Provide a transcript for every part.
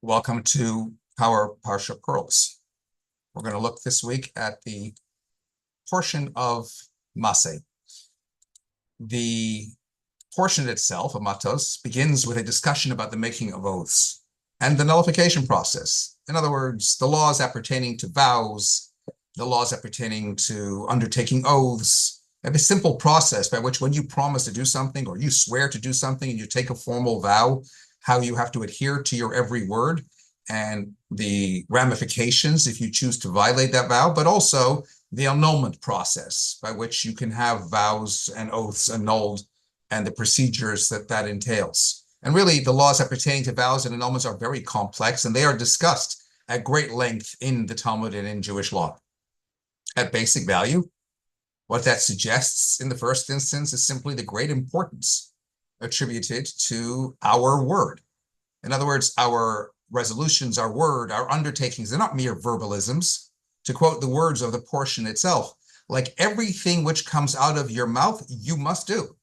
Welcome to Power Parsha Pearls. We're going to look this week at the portion of Maseh. The portion itself of Matos begins with a discussion about the making of oaths and the nullification process. In other words, the laws appertaining to vows, the laws appertaining to undertaking oaths, and a simple process by which when you promise to do something or you swear to do something and you take a formal vow, how you have to adhere to your every word and the ramifications if you choose to violate that vow, but also the annulment process by which you can have vows and oaths annulled and the procedures that entails. And really, the laws appertaining to vows and annulments are very complex, and they are discussed at great length in the Talmud and in Jewish law. At basic value, what that suggests in the first instance is simply the great importance attributed to our word. In other words, our resolutions, our word, our undertakings, they're not mere verbalisms. To quote the words of the portion itself, like everything which comes out of your mouth, you must do.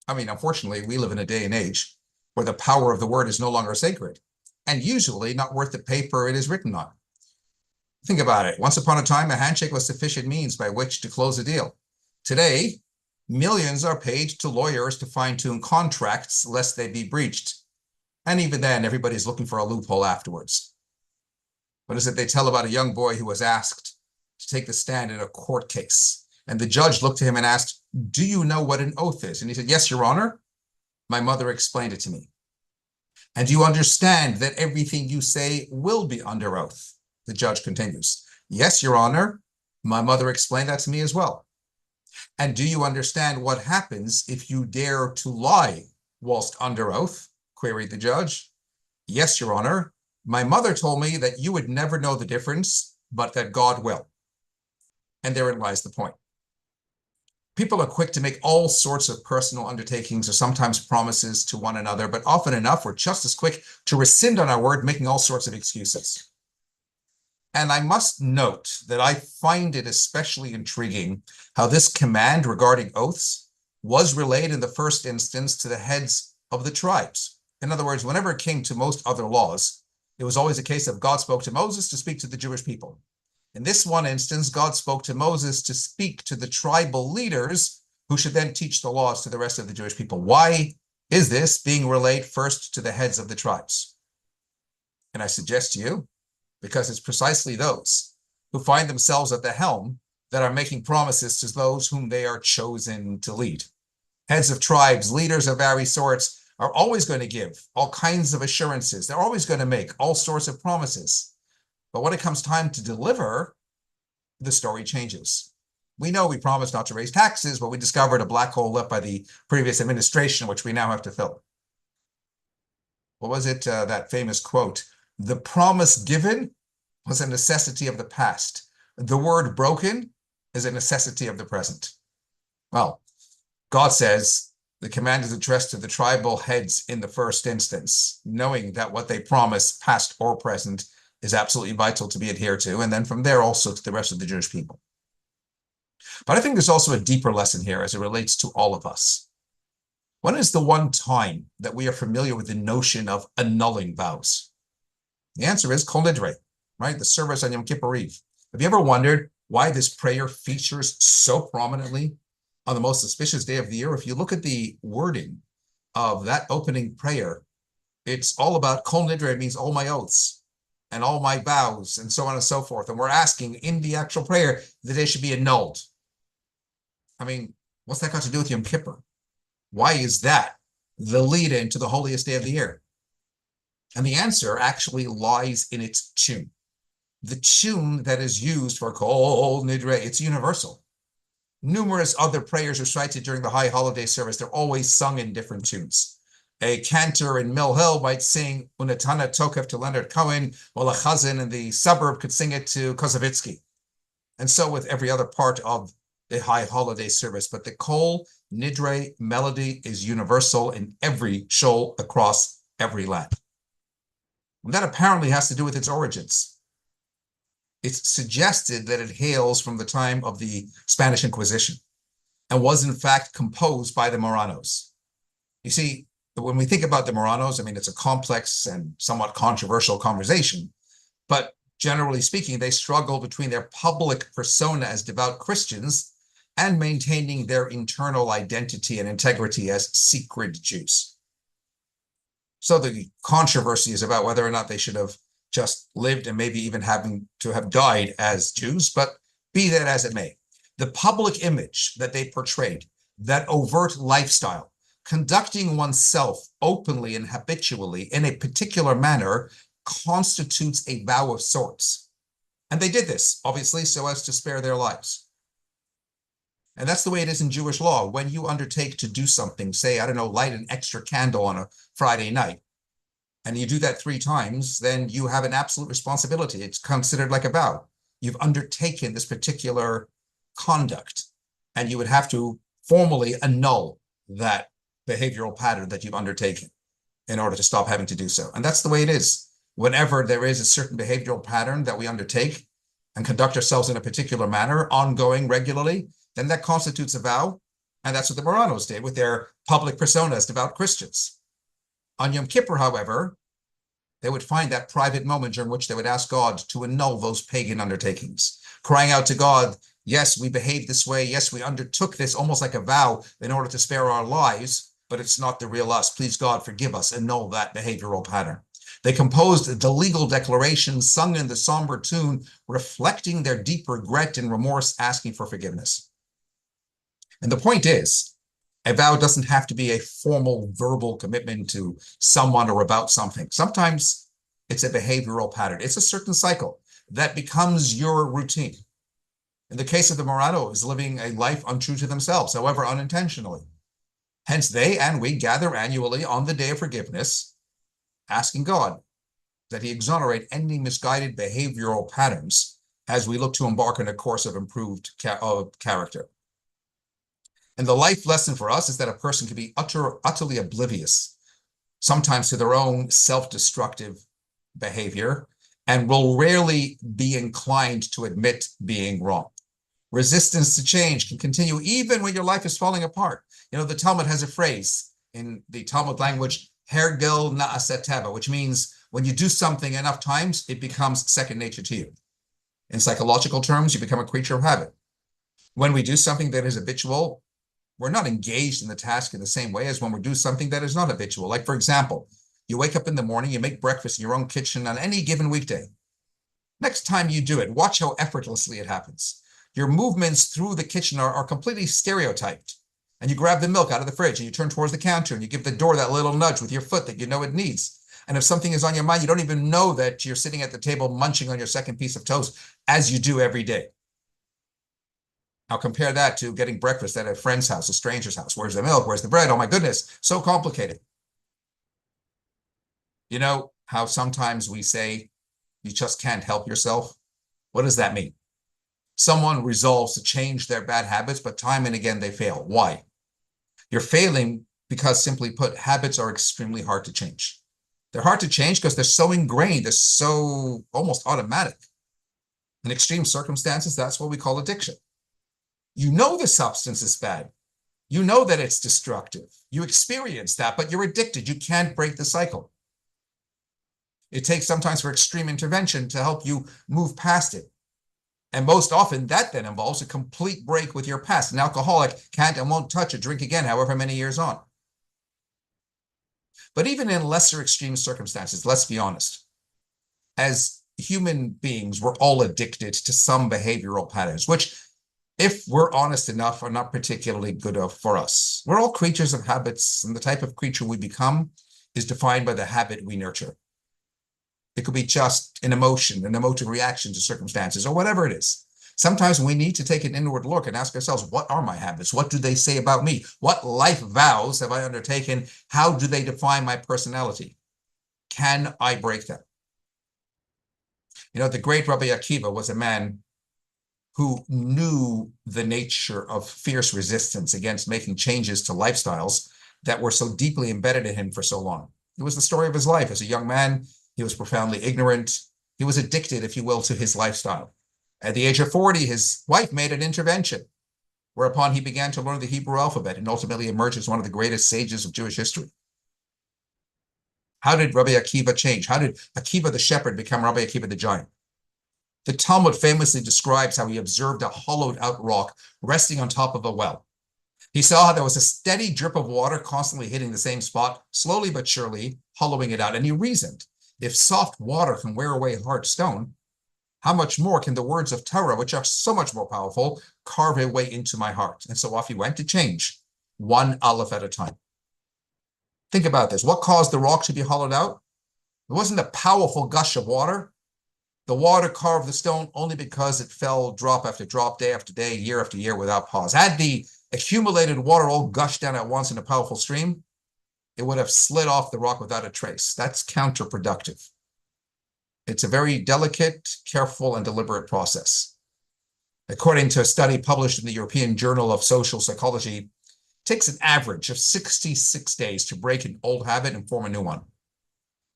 I mean, unfortunately, we live in a day and age where the power of the word is no longer sacred and usually not worth the paper it is written on. Think about it. Once upon a time, a handshake was sufficient means by which to close a deal. Today, millions are paid to lawyers to fine-tune contracts lest they be breached. And even then, everybody's looking for a loophole afterwards. What is it they tell about a young boy who was asked to take the stand in a court case? And the judge looked to him and asked, "Do you know what an oath is?" And he said, "Yes, Your Honor. My mother explained it to me." "And do you understand that everything you say will be under oath?" The judge continues, "Yes, Your Honor. My mother explained that to me as well." "And do you understand what happens if you dare to lie whilst under oath?" queried the judge. "Yes, Your Honor. My mother told me that you would never know the difference, but that God will." And therein lies the point. People are quick to make all sorts of personal undertakings or sometimes promises to one another, but often enough, we're just as quick to rescind on our word, making all sorts of excuses. And I must note that I find it especially intriguing how this command regarding oaths was relayed in the first instance to the heads of the tribes. In other words, whenever it came to most other laws, it was always a case of God spoke to Moses to speak to the Jewish people. In this one instance, God spoke to Moses to speak to the tribal leaders who should then teach the laws to the rest of the Jewish people. Why is this being relayed first to the heads of the tribes? And I suggest to you, because it's precisely those who find themselves at the helm that are making promises to those whom they are chosen to lead. Heads of tribes, leaders of various sorts, are always going to give all kinds of assurances. They're always going to make all sorts of promises. But when it comes time to deliver, the story changes. We know we promised not to raise taxes, but we discovered a black hole left by the previous administration, which we now have to fill. What was it, that famous quote? "The promise given was a necessity of the past. The word broken is a necessity of the present." Well, God says the command is addressed to the tribal heads in the first instance, knowing that what they promise, past or present, is absolutely vital to be adhered to, and then from there also to the rest of the Jewish people. But I think there's also a deeper lesson here as it relates to all of us. When is the one time that we are familiar with the notion of annulling vows? The answer is Kol Nidre, right? The service on Yom Kippur Eve. Have you ever wondered why this prayer features so prominently on the most auspicious day of the year? If you look at the wording of that opening prayer, it's all about Kol Nidre, means all my oaths and all my vows and so on and so forth. And we're asking in the actual prayer that they should be annulled. I mean, what's that got to do with Yom Kippur? Why is that the lead into the holiest day of the year? And the answer actually lies in its tune. The tune that is used for Kol Nidre, it's universal. Numerous other prayers are recited during the high holiday service. They're always sung in different tunes. A cantor in Mill Hill might sing Unatana Tokef to Leonard Cohen, while a chazan in the suburb could sing it to Kozovitsky. And so with every other part of the high holiday service. But the Kol Nidre melody is universal in every shul across every land. And that apparently has to do with its origins. It's suggested that it hails from the time of the Spanish Inquisition and was in fact composed by the Moranos. You see, But when we think about the Marranos, I mean, it's a complex and somewhat controversial conversation, but generally speaking, they struggle between their public persona as devout Christians and maintaining their internal identity and integrity as secret Jews. So the controversy is about whether or not they should have just lived and maybe even having to have died as Jews, but be that as it may. The public image that they portrayed, that overt lifestyle, conducting oneself openly and habitually in a particular manner constitutes a vow of sorts. And they did this, obviously, so as to spare their lives. And that's the way it is in Jewish law. When you undertake to do something, say, I don't know, light an extra candle on a Friday night, and you do that 3 times, then you have an absolute responsibility. It's considered like a vow. You've undertaken this particular conduct, and you would have to formally annul that behavioral pattern that you've undertaken in order to stop having to do so. And that's the way it is. Whenever there is a certain behavioral pattern that we undertake and conduct ourselves in a particular manner, ongoing, regularly, then that constitutes a vow. And that's what the Marranos did with their public persona as devout Christians. On Yom Kippur, however, they would find that private moment during which they would ask God to annul those pagan undertakings, crying out to God, yes, we behaved this way. Yes, we undertook this almost like a vow in order to spare our lives, but it's not the real us. Please, God, forgive us, annul that behavioral pattern. They composed the legal declaration, sung in the somber tune, reflecting their deep regret and remorse, asking for forgiveness. And the point is, a vow doesn't have to be a formal verbal commitment to someone or about something. Sometimes it's a behavioral pattern. It's a certain cycle that becomes your routine. In the case of the Marranos, living a life untrue to themselves, however unintentionally. Hence, they and we gather annually on the Day of Forgiveness, asking God that he exonerate any misguided behavioral patterns as we look to embark on a course of improved character. And the life lesson for us is that a person can be utterly oblivious, sometimes to their own self-destructive behavior, and will rarely be inclined to admit being wrong. Resistance to change can continue even when your life is falling apart. You know, the Talmud has a phrase in the Talmud language, hergel na'aseh teva, which means when you do something enough times, it becomes second nature to you. In psychological terms, you become a creature of habit. When we do something that is habitual, we're not engaged in the task in the same way as when we do something that is not habitual. Like, for example, you wake up in the morning, you make breakfast in your own kitchen on any given weekday. Next time you do it, watch how effortlessly it happens. Your movements through the kitchen are completely stereotyped. And you grab the milk out of the fridge and you turn towards the counter and you give the door that little nudge with your foot that you know it needs. And if something is on your mind, you don't even know that you're sitting at the table munching on your second piece of toast as you do every day. Now compare that to getting breakfast at a friend's house, a stranger's house. Where's the milk? Where's the bread? Oh my goodness, so complicated. You know how sometimes we say, you just can't help yourself? What does that mean? Someone resolves to change their bad habits, but time and again they fail. Why? You're failing because, simply put, habits are extremely hard to change. They're hard to change because they're so ingrained, they're so almost automatic. In extreme circumstances, that's what we call addiction. You know the substance is bad. You know that it's destructive. You experience that, but you're addicted. You can't break the cycle. It takes sometimes for extreme intervention to help you move past it. And most often that then involves a complete break with your past. An alcoholic can't and won't touch a drink again, however many years on. But even in lesser extreme circumstances, let's be honest, as human beings, we're all addicted to some behavioral patterns, which, if we're honest enough, are not particularly good for us. We're all creatures of habits, and the type of creature we become is defined by the habit we nurture. It could be just an emotion, an emotive reaction to circumstances, or whatever it is. Sometimes we need to take an inward look and ask ourselves, what are my habits? What do they say about me? What life vows have I undertaken? How do they define my personality? Can I break them? You know, the great Rabbi Akiva was a man who knew the nature of fierce resistance against making changes to lifestyles that were so deeply embedded in him for so long. It was the story of his life. As a young man, he was profoundly ignorant. He was addicted, if you will, to his lifestyle. At the age of 40, his wife made an intervention, whereupon he began to learn the Hebrew alphabet and ultimately emerged as one of the greatest sages of Jewish history. How did Rabbi Akiva change? How did Akiva the shepherd become Rabbi Akiva the giant? The Talmud famously describes how he observed a hollowed out rock resting on top of a well. He saw how there was a steady drip of water constantly hitting the same spot, slowly but surely hollowing it out. And he reasoned, if soft water can wear away hard stone, how much more can the words of Torah, which are so much more powerful, carve a way into my heart? And so off he went to change, one aleph at a time. Think about this. What caused the rock to be hollowed out? It wasn't a powerful gush of water. The water carved the stone only because it fell drop after drop, day after day, year after year without pause. Had the accumulated water all gushed down at once in a powerful stream, it would have slid off the rock without a trace. That's counterproductive. It's a very delicate, careful, and deliberate process. According to a study published in the European Journal of Social Psychology, it takes an average of 66 days to break an old habit and form a new one,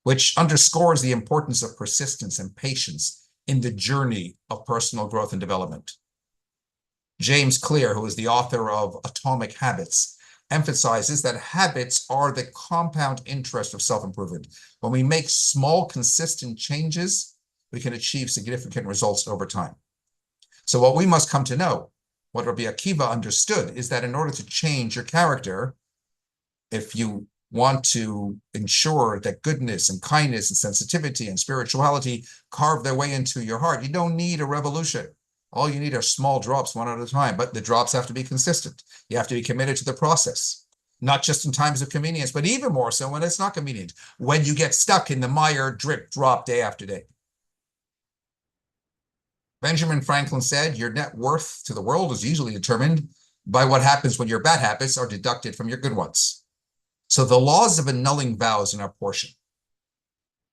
which underscores the importance of persistence and patience in the journey of personal growth and development. James Clear, who is the author of Atomic Habits, emphasizes that habits are the compound interest of self-improvement. When we make small, consistent changes, we can achieve significant results over time. So what we must come to know, what Rabbi Akiva understood, is that in order to change your character, if you want to ensure that goodness and kindness and sensitivity and spirituality carve their way into your heart, you don't need a revolution. All you need are small drops, one at a time, but the drops have to be consistent. You have to be committed to the process, not just in times of convenience, but even more so when it's not convenient, when you get stuck in the mire, drip, drop, day after day. Benjamin Franklin said, your net worth to the world is usually determined by what happens when your bad habits are deducted from your good ones. So the laws of annulling vows in our portion,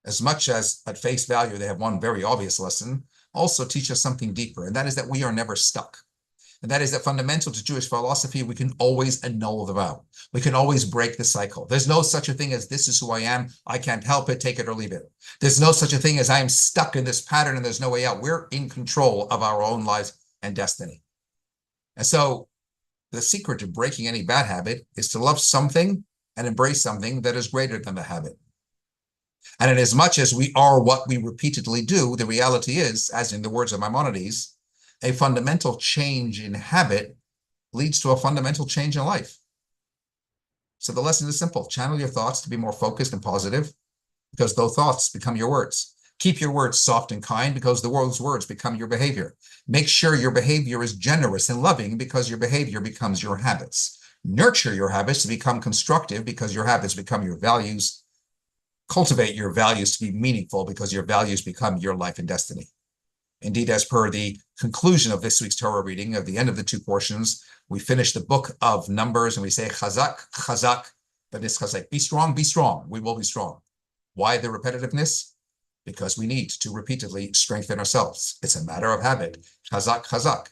as much as at face value they have one very obvious lesson, also teach us something deeper, and that is that we are never stuck. And that is that fundamental to Jewish philosophy, we can always annul the vow. We can always break the cycle. There's no such a thing as this is who I am, I can't help it, take it or leave it. There's no such a thing as I am stuck in this pattern and there's no way out. We're in control of our own lives and destiny. And so the secret to breaking any bad habit is to love something and embrace something that is greater than the habit. And in as much as we are what we repeatedly do, the reality is, as in the words of Maimonides, a fundamental change in habit leads to a fundamental change in life. So the lesson is simple. Channel your thoughts to be more focused and positive, because those thoughts become your words. Keep your words soft and kind, because the world's words become your behavior. Make sure your behavior is generous and loving, because your behavior becomes your habits. Nurture your habits to become constructive, because your habits become your values. Cultivate your values to be meaningful, because your values become your life and destiny. Indeed, as per the conclusion of this week's Torah reading, of the end of the two portions, we finish the book of Numbers and we say, Chazak, Chazak, that is Chazak. Be strong, we will be strong. Why the repetitiveness? Because we need to repeatedly strengthen ourselves. It's a matter of habit. Chazak, Chazak.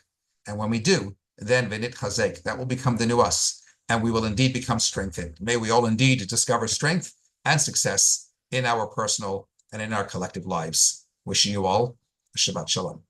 And when we do, then Venit Chazek, that will become the new us, and we will indeed become strengthened. May we all indeed discover strength and success in our personal and in our collective lives. Wishing you all Shabbat Shalom.